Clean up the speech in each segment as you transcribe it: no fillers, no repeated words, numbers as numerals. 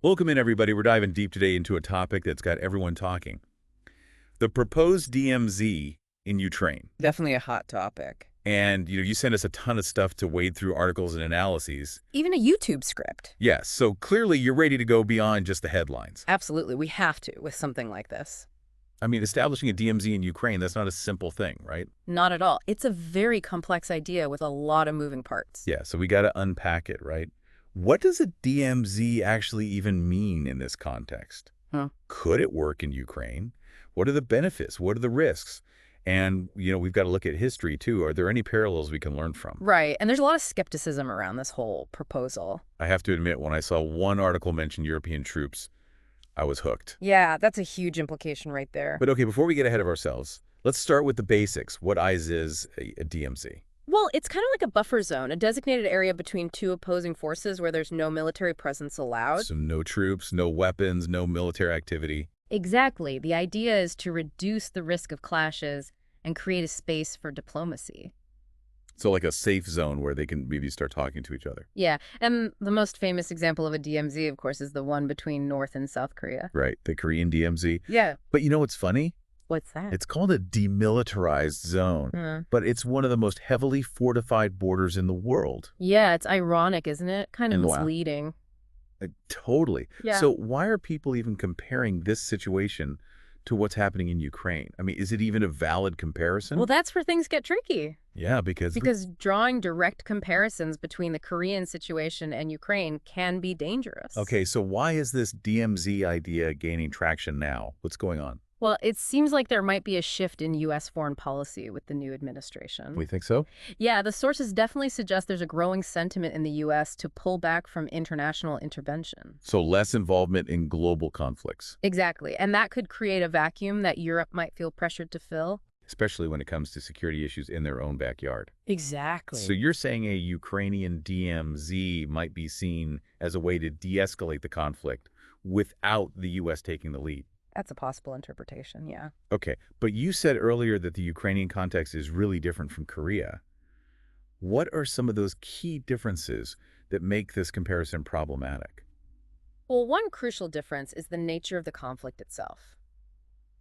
Welcome in, everybody. We're diving deep today into a topic that's got everyone talking. The proposed DMZ in Ukraine. Definitely a hot topic. And, you sent us a ton of stuff to wade through articles and analyses. Even a YouTube script. Yes, so clearly you're ready to go beyond just the headlines. Absolutely. We have to with something like this. I mean, establishing a DMZ in Ukraine, that's not a simple thing, right? Not at all. It's a very complex idea with a lot of moving parts. Yeah, so we got to unpack it, right? What does a DMZ actually even mean in this context? Could it work in Ukraine? What are the benefits? What are the risks? And, we've got to look at history, too. Are there any parallels we can learn from? Right. And there's a lot of skepticism around this whole proposal. I have to admit, when I saw one article mention European troops, I was hooked. Yeah, that's a huge implication right there. But okay, before we get ahead of ourselves, let's start with the basics. What is a DMZ? Well, it's kind of like a buffer zone, a designated area between two opposing forces where there's no military presence allowed. So no troops, no weapons, no military activity. Exactly. The idea is to reduce the risk of clashes and create a space for diplomacy. So like a safe zone where they can maybe start talking to each other. Yeah, and the most famous example of a DMZ, of course, is the one between North and South Korea. Right, the Korean DMZ. Yeah. But you know what's funny? What's that? It's called a demilitarized zone, but it's one of the most heavily fortified borders in the world. Yeah, it's ironic, isn't it? Kind of And wow. misleading. Totally. Yeah. So why are people even comparing this situation to what's happening in Ukraine? I mean, is it even a valid comparison? Well, that's where things get tricky. Yeah, because Drawing direct comparisons between the Korean situation and Ukraine can be dangerous. Okay, so why is this DMZ idea gaining traction now? What's going on? Well, it seems like there might be a shift in U.S. foreign policy with the new administration. We think so? Yeah, the sources definitely suggest there's a growing sentiment in the U.S. to pull back from international intervention. So less involvement in global conflicts. Exactly, and that could create a vacuum that Europe might feel pressured to fill. Especially when it comes to security issues in their own backyard. Exactly. So you're saying a Ukrainian DMZ might be seen as a way to de-escalate the conflict without the U.S. taking the lead? That's a possible interpretation, yeah. Okay, but you said earlier that the Ukrainian context is really different from Korea. What are some of those key differences that make this comparison problematic? Well, one crucial difference is the nature of the conflict itself.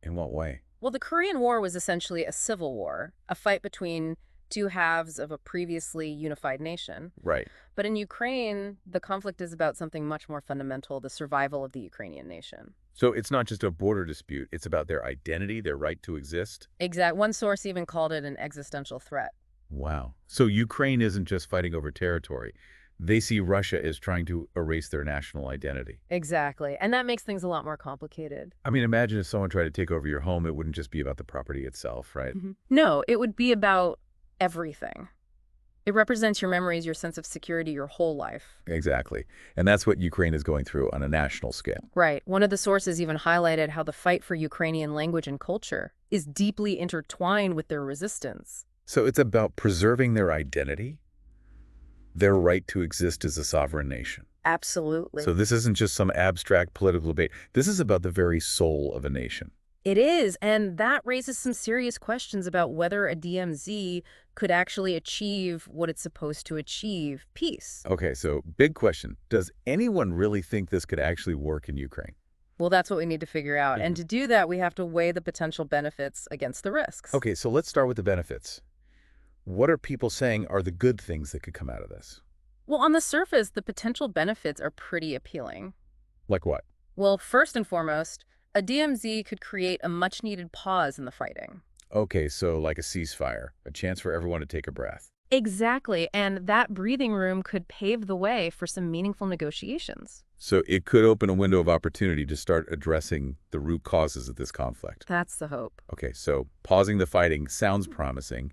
In what way? Well, the Korean War was essentially a civil war, a fight between two halves of a previously unified nation. Right. But in Ukraine, the conflict is about something much more fundamental, the survival of the Ukrainian nation. So it's not just a border dispute, it's about their identity, their right to exist? One source even called it an existential threat. Wow. So Ukraine isn't just fighting over territory. They see Russia as trying to erase their national identity. Exactly. And that makes things a lot more complicated. I mean, imagine if someone tried to take over your home, it wouldn't just be about the property itself, right? No, it would be about everything. It represents your memories, your sense of security, your whole life. Exactly. And that's what Ukraine is going through on a national scale. Right. One of the sources even highlighted how the fight for Ukrainian language and culture is deeply intertwined with their resistance. So it's about preserving their identity, their right to exist as a sovereign nation. Absolutely. So this isn't just some abstract political debate. This is about the very soul of a nation. It is, and that raises some serious questions about whether a DMZ could actually achieve what it's supposed to achieve, peace. Okay, so big question. Does anyone really think this could actually work in Ukraine? Well, that's what we need to figure out. And to do that, we have to weigh the potential benefits against the risks. Okay, so let's start with the benefits. What are people saying are the good things that could come out of this? Well, on the surface, the potential benefits are pretty appealing. Like what? Well, first and foremost, a DMZ could create a much-needed pause in the fighting. Okay, so like a ceasefire, a chance for everyone to take a breath. Exactly, and that breathing room could pave the way for some meaningful negotiations. So it could open a window of opportunity to start addressing the root causes of this conflict. That's the hope. Okay, so pausing the fighting sounds promising,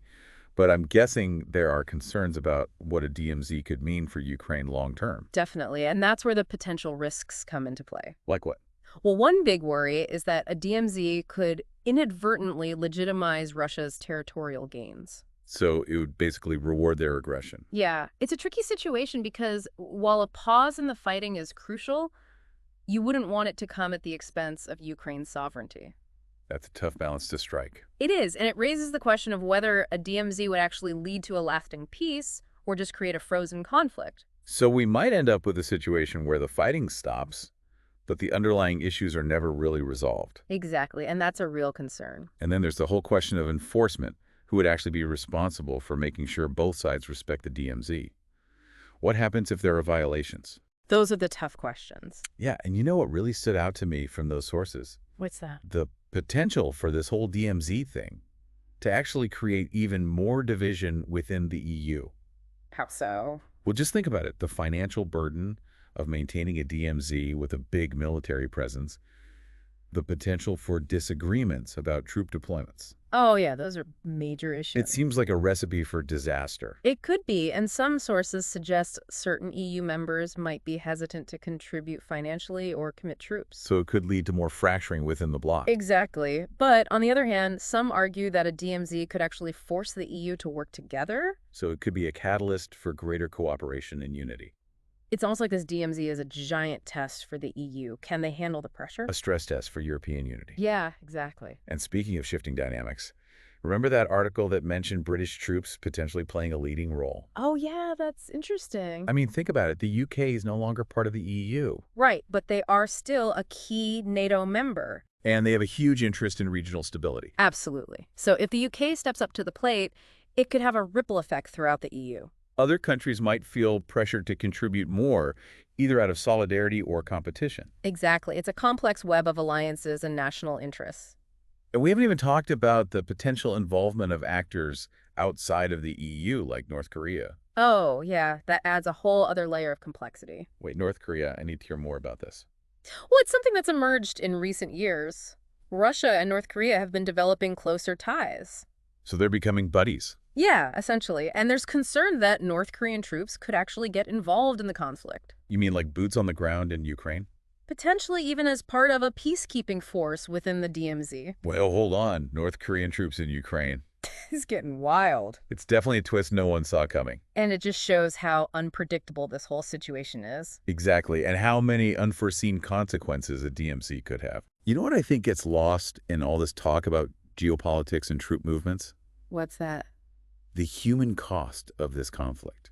but I'm guessing there are concerns about what a DMZ could mean for Ukraine long term. Definitely, and that's where the potential risks come into play. Like what? Well, one big worry is that a DMZ could inadvertently legitimize Russia's territorial gains. So it would basically reward their aggression. Yeah, it's a tricky situation because while a pause in the fighting is crucial, you wouldn't want it to come at the expense of Ukraine's sovereignty. That's a tough balance to strike. It is, and it raises the question of whether a DMZ would actually lead to a lasting peace or just create a frozen conflict. So we might end up with a situation where the fighting stops, but the underlying issues are never really resolved. Exactly, and that's a real concern. And then there's the whole question of enforcement. Who would actually be responsible for making sure both sides respect the DMZ? What happens if there are violations? Those are the tough questions. Yeah, and you know what really stood out to me from those sources? What's that? The potential for this whole DMZ thing to actually create even more division within the EU. How so? Well, just think about it. The financial burden of maintaining a DMZ with a big military presence, the potential for disagreements about troop deployments. Oh, yeah, those are major issues. It seems like a recipe for disaster. It could be, and some sources suggest certain EU members might be hesitant to contribute financially or commit troops. So it could lead to more fracturing within the bloc. Exactly. But on the other hand, some argue that a DMZ could actually force the EU to work together. So it could be a catalyst for greater cooperation and unity. It's almost like this DMZ is a giant test for the EU. Can they handle the pressure? A stress test for European unity. Yeah, exactly. And speaking of shifting dynamics, remember that article that mentioned British troops potentially playing a leading role? Oh, yeah, that's interesting. I mean, think about it. The UK is no longer part of the EU. Right, but they are still a key NATO member. And they have a huge interest in regional stability. Absolutely. So if the UK steps up to the plate, it could have a ripple effect throughout the EU. Other countries might feel pressured to contribute more, either out of solidarity or competition. Exactly. It's a complex web of alliances and national interests. And we haven't even talked about the potential involvement of actors outside of the EU, like North Korea. Oh, yeah, that adds a whole other layer of complexity. Wait, North Korea, I need to hear more about this. Well, it's something that's emerged in recent years. Russia and North Korea have been developing closer ties. So they're becoming buddies. Yeah, essentially. And there's concern that North Korean troops could actually get involved in the conflict. You mean like boots on the ground in Ukraine? Potentially even as part of a peacekeeping force within the DMZ. Well, hold on. North Korean troops in Ukraine. It's getting wild. It's definitely a twist no one saw coming. And it just shows how unpredictable this whole situation is. Exactly, and how many unforeseen consequences a DMZ could have. You know what I think gets lost in all this talk about geopolitics and troop movements? What's that? The human cost of this conflict.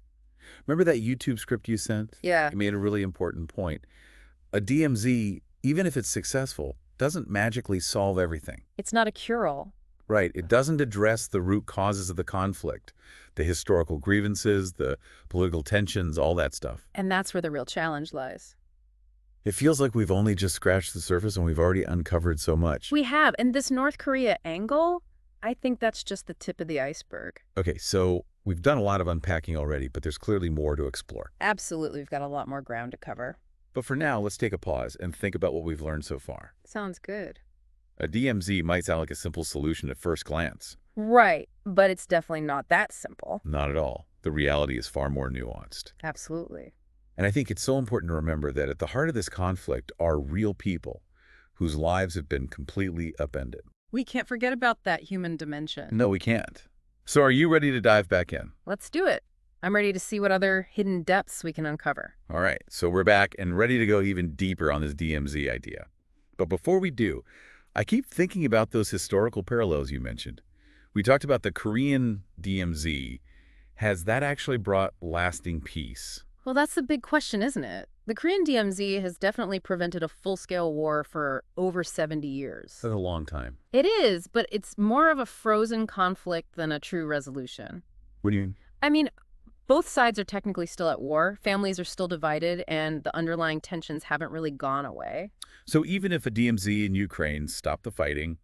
Remember that YouTube script you sent? Yeah. It made a really important point. A DMZ, even if it's successful, doesn't magically solve everything. It's not a cure-all. Right. It doesn't address the root causes of the conflict, the historical grievances, the political tensions, all that stuff. And that's where the real challenge lies. It feels like we've only just scratched the surface and we've already uncovered so much. We have. And this North Korea angle, I think that's just the tip of the iceberg. Okay, so we've done a lot of unpacking already, but there's clearly more to explore. Absolutely. We've got a lot more ground to cover. But for now, let's take a pause and think about what we've learned so far. Sounds good. A DMZ might sound like a simple solution at first glance. Right. But it's definitely not that simple. Not at all. The reality is far more nuanced. Absolutely. And I think it's so important to remember that at the heart of this conflict are real people whose lives have been completely upended. We can't forget about that human dimension. No, we can't. So are you ready to dive back in? Let's do it. I'm ready to see what other hidden depths we can uncover. All right, so we're back and ready to go even deeper on this DMZ idea. But before we do, I keep thinking about those historical parallels you mentioned. We talked about the Korean DMZ. Has that actually brought lasting peace? Well, that's the big question, isn't it? The Korean DMZ has definitely prevented a full-scale war for over 70 years. That's a long time. It is, but it's more of a frozen conflict than a true resolution. What do you mean? I mean, both sides are technically still at war, families are still divided, and the underlying tensions haven't really gone away. So even if a DMZ in Ukraine stopped the fighting,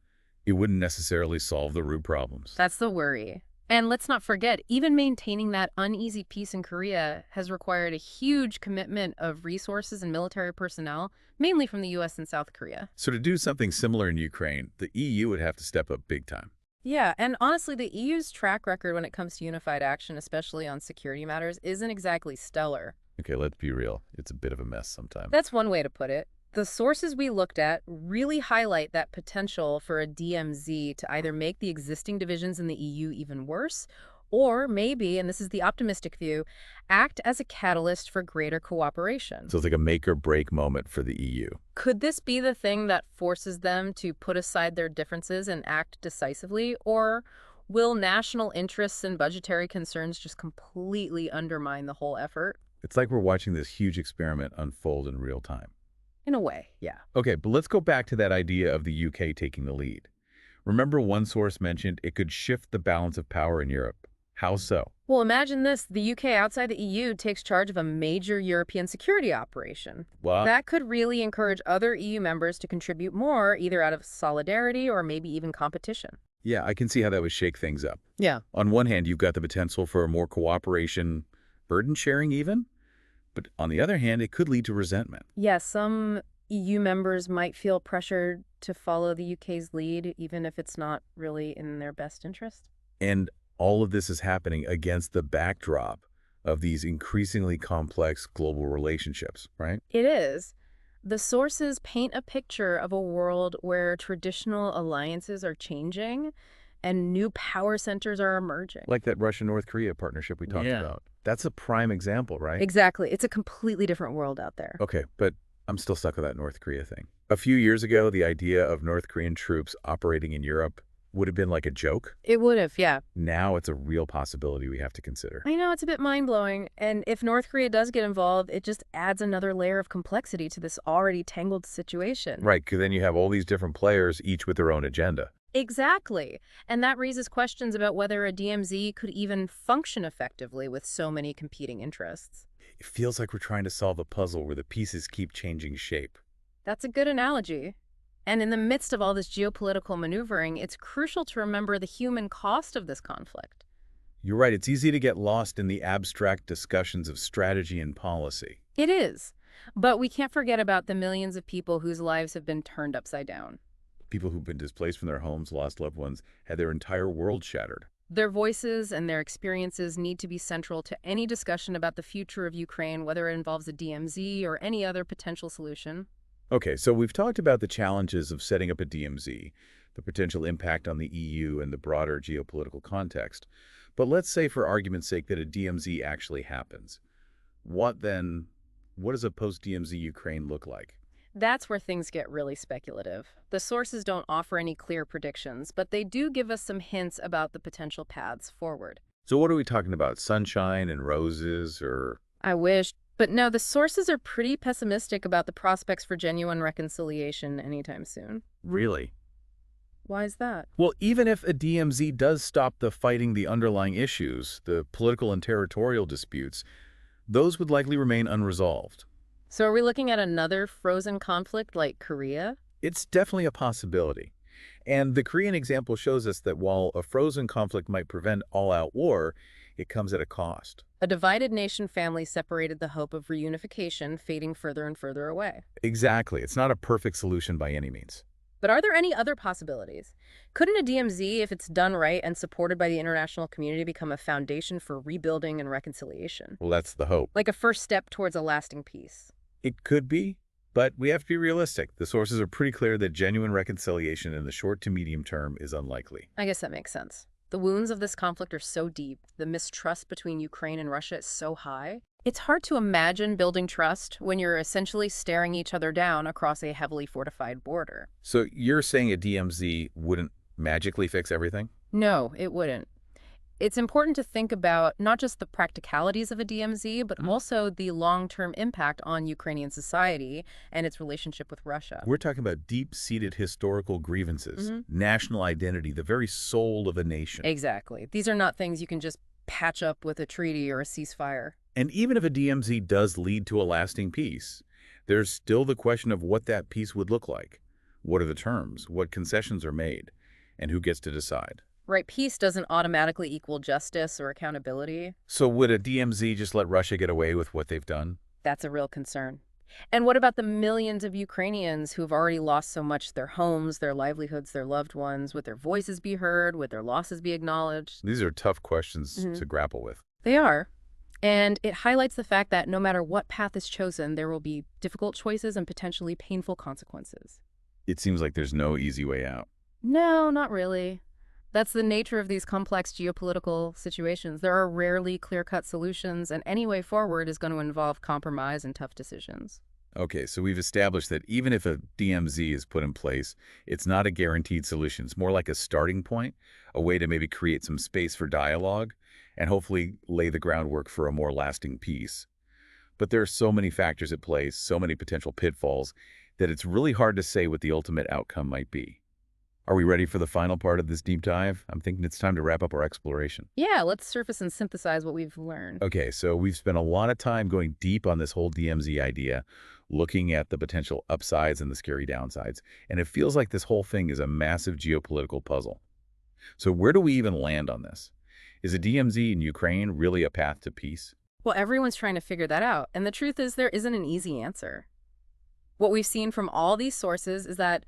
it wouldn't necessarily solve the root problems. That's the worry. And let's not forget, even maintaining that uneasy peace in Korea has required a huge commitment of resources and military personnel, mainly from the U.S. and South Korea. So to do something similar in Ukraine, the EU would have to step up big time. Yeah, and honestly, the EU's track record when it comes to unified action, especially on security matters, isn't exactly stellar. Okay, let's be real. It's a bit of a mess sometimes. That's one way to put it. The sources we looked at really highlight that potential for a DMZ to either make the existing divisions in the EU even worse, or maybe, and this is the optimistic view, act as a catalyst for greater cooperation. So it's like a make or break moment for the EU. Could this be the thing that forces them to put aside their differences and act decisively, or will national interests and budgetary concerns just completely undermine the whole effort? It's like we're watching this huge experiment unfold in real time. In a way, yeah. Okay, but let's go back to that idea of the UK taking the lead. Remember one source mentioned it could shift the balance of power in Europe. How so? Well, imagine this. The UK outside the EU takes charge of a major European security operation. What? That could really encourage other EU members to contribute more, either out of solidarity or maybe even competition. Yeah, I can see how that would shake things up. Yeah. On one hand, you've got the potential for more cooperation, burden sharing even, but on the other hand, it could lead to resentment. Yes, some EU members might feel pressured to follow the UK's lead, even if it's not really in their best interest. And all of this is happening against the backdrop of these increasingly complex global relationships, right? It is. The sources paint a picture of a world where traditional alliances are changing and new power centers are emerging. Like that Russia-North Korea partnership we talked about. That's a prime example, right? Exactly. It's a completely different world out there. Okay, but I'm still stuck with that North Korea thing. A few years ago, the idea of North Korean troops operating in Europe would have been like a joke. It would have, yeah. Now it's a real possibility we have to consider. I know, it's a bit mind-blowing. And if North Korea does get involved, it just adds another layer of complexity to this already tangled situation. Right, because then you have all these different players, each with their own agenda. Exactly. And that raises questions about whether a DMZ could even function effectively with so many competing interests. It feels like we're trying to solve a puzzle where the pieces keep changing shape. That's a good analogy. And in the midst of all this geopolitical maneuvering, it's crucial to remember the human cost of this conflict. You're right, it's easy to get lost in the abstract discussions of strategy and policy. It is. But we can't forget about the millions of people whose lives have been turned upside down. People who've been displaced from their homes, lost loved ones, had their entire world shattered. Their voices and their experiences need to be central to any discussion about the future of Ukraine, whether it involves a DMZ or any other potential solution. Okay, so we've talked about the challenges of setting up a DMZ, the potential impact on the EU and the broader geopolitical context. But let's say for argument's sake that a DMZ actually happens. What does a post-DMZ Ukraine look like? That's where things get really speculative. The sources don't offer any clear predictions, but they do give us some hints about the potential paths forward. So what are we talking about? Sunshine and roses or... I wish. But no, the sources are pretty pessimistic about the prospects for genuine reconciliation anytime soon. Really? Why is that? Well, even if a DMZ does stop fighting the underlying issues, the political and territorial disputes, those would likely remain unresolved. So are we looking at another frozen conflict like Korea? It's definitely a possibility. And the Korean example shows us that while a frozen conflict might prevent all-out war, it comes at a cost. A divided nation family separated the hope of reunification, fading further and further away. Exactly. It's not a perfect solution by any means. But are there any other possibilities? Couldn't a DMZ, if it's done right and supported by the international community, become a foundation for rebuilding and reconciliation? Well, that's the hope. Like a first step towards a lasting peace? It could be, but we have to be realistic. The sources are pretty clear that genuine reconciliation in the short to medium term is unlikely. I guess that makes sense. The wounds of this conflict are so deep, the mistrust between Ukraine and Russia is so high. It's hard to imagine building trust when you're essentially staring each other down across a heavily fortified border. So you're saying a DMZ wouldn't magically fix everything? No, it wouldn't. It's important to think about not just the practicalities of a DMZ, but also the long-term impact on Ukrainian society and its relationship with Russia. We're talking about deep-seated historical grievances, national identity, the very soul of a nation. Exactly. These are not things you can just patch up with a treaty or a ceasefire. And even if a DMZ does lead to a lasting peace, there's still the question of what that peace would look like. What are the terms? What concessions are made? And who gets to decide? Right, peace doesn't automatically equal justice or accountability. So would a DMZ just let Russia get away with what they've done? That's a real concern. And what about the millions of Ukrainians who've already lost so much, their homes, their livelihoods, their loved ones? Would their voices be heard? Would their losses be acknowledged? These are tough questions to grapple with. They are. And it highlights the fact that no matter what path is chosen, there will be difficult choices and potentially painful consequences. It seems like there's no easy way out. No, not really. That's the nature of these complex geopolitical situations. There are rarely clear-cut solutions, and any way forward is going to involve compromise and tough decisions. Okay, so we've established that even if a DMZ is put in place, it's not a guaranteed solution. It's more like a starting point, a way to maybe create some space for dialogue, and hopefully lay the groundwork for a more lasting peace. But there are so many factors at play, so many potential pitfalls, that it's really hard to say what the ultimate outcome might be. Are we ready for the final part of this deep dive? I'm thinking it's time to wrap up our exploration. Yeah, let's surface and synthesize what we've learned. Okay, so we've spent a lot of time going deep on this whole DMZ idea, looking at the potential upsides and the scary downsides, and it feels like this whole thing is a massive geopolitical puzzle. So where do we even land on this? Is a DMZ in Ukraine really a path to peace? Well, everyone's trying to figure that out, and the truth is there isn't an easy answer. What we've seen from all these sources is that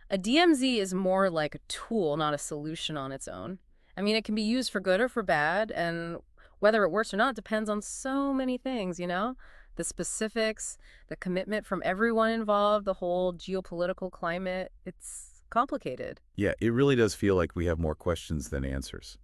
a DMZ is more like a tool, not a solution on its own. I mean, it can be used for good or for bad, and whether it works or not depends on so many things, you know? The specifics, the commitment from everyone involved, the whole geopolitical climate. It's complicated. Yeah, it really does feel like we have more questions than answers.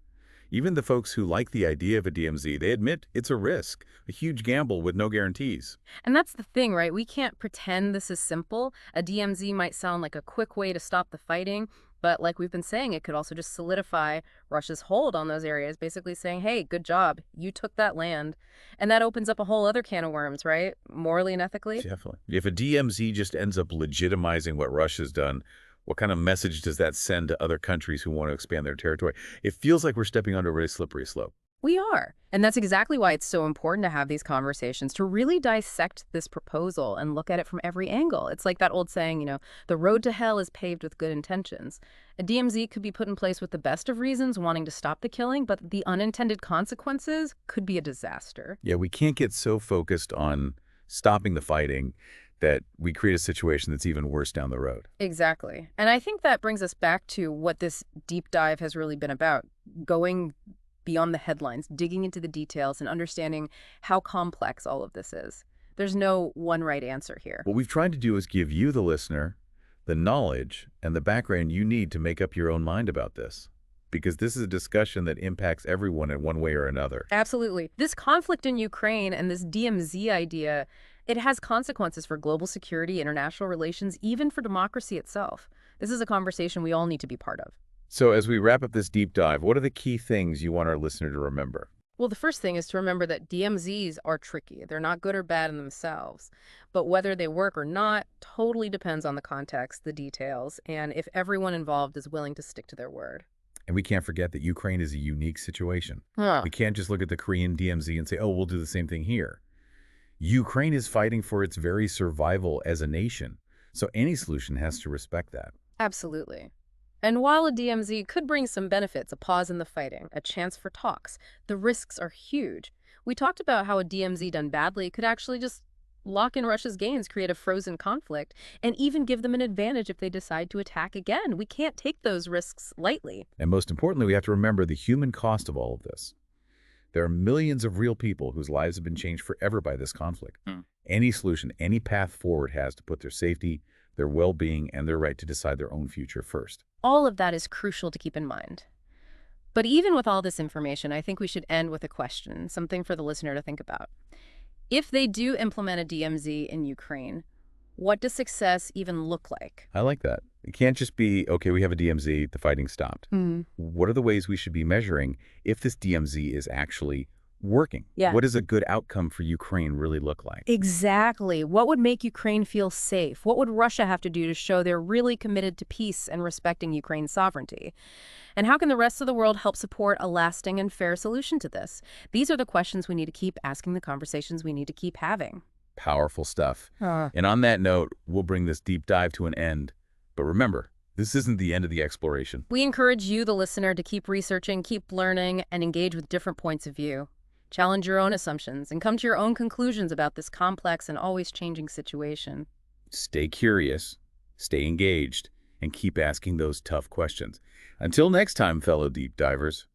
Even the folks who like the idea of a DMZ, they admit it's a risk, a huge gamble with no guarantees. And that's the thing, right? We can't pretend this is simple. A DMZ might sound like a quick way to stop the fighting, but like we've been saying, it could also just solidify Russia's hold on those areas, basically saying, hey, good job, you took that land. And that opens up a whole other can of worms, right? Morally and ethically. Definitely. If a DMZ just ends up legitimizing what Russia's done, what kind of message does that send to other countries who want to expand their territory? It feels like we're stepping onto a really slippery slope. We are. And that's exactly why it's so important to have these conversations, to really dissect this proposal and look at it from every angle. It's like that old saying, the road to hell is paved with good intentions. A DMZ could be put in place with the best of reasons, wanting to stop the killing, but the unintended consequences could be a disaster. Yeah, we can't get so focused on stopping the fighting that we create a situation that's even worse down the road. Exactly. And I think that brings us back to what this deep dive has really been about, going beyond the headlines, digging into the details and understanding how complex all of this is. There's no one right answer here. What we've tried to do is give you, the listener, the knowledge and the background you need to make up your own mind about this. Because this is a discussion that impacts everyone in one way or another. Absolutely. This conflict in Ukraine and this DMZ idea, it has consequences for global security, international relations, even for democracy itself. This is a conversation we all need to be part of. So as we wrap up this deep dive, what are the key things you want our listener to remember? Well, the first thing is to remember that DMZs are tricky. They're not good or bad in themselves. But whether they work or not totally depends on the context, the details, and if everyone involved is willing to stick to their word. And we can't forget that Ukraine is a unique situation. Huh. We can't just look at the Korean DMZ and say, oh, we'll do the same thing here. Ukraine is fighting for its very survival as a nation. So any solution has to respect that. Absolutely. And while a DMZ could bring some benefits, a pause in the fighting, a chance for talks, the risks are huge. We talked about how a DMZ done badly could actually just lock in Russia's gains, create a frozen conflict, and even give them an advantage if they decide to attack again. We can't take those risks lightly. And most importantly, we have to remember the human cost of all of this. There are millions of real people whose lives have been changed forever by this conflict. Any solution, any path forward has to put their safety, their well-being, and their right to decide their own future first. All of that is crucial to keep in mind. But even with all this information, I think we should end with a question, something for the listener to think about. If they do implement a DMZ in Ukraine, what does success even look like? I like that. It can't just be, okay, we have a DMZ, the fighting stopped. What are the ways we should be measuring if this DMZ is actually working? Yeah. What does a good outcome for Ukraine really look like? Exactly. What would make Ukraine feel safe? What would Russia have to do to show they're really committed to peace and respecting Ukraine's sovereignty? And how can the rest of the world help support a lasting and fair solution to this? These are the questions we need to keep asking, the conversations we need to keep having. Powerful stuff. And on that note, we'll bring this deep dive to an end. But remember, this isn't the end of the exploration. We encourage you, the listener, to keep researching, keep learning, and engage with different points of view. Challenge your own assumptions and come to your own conclusions about this complex and always changing situation. Stay curious, stay engaged, and keep asking those tough questions. Until next time, fellow deep divers.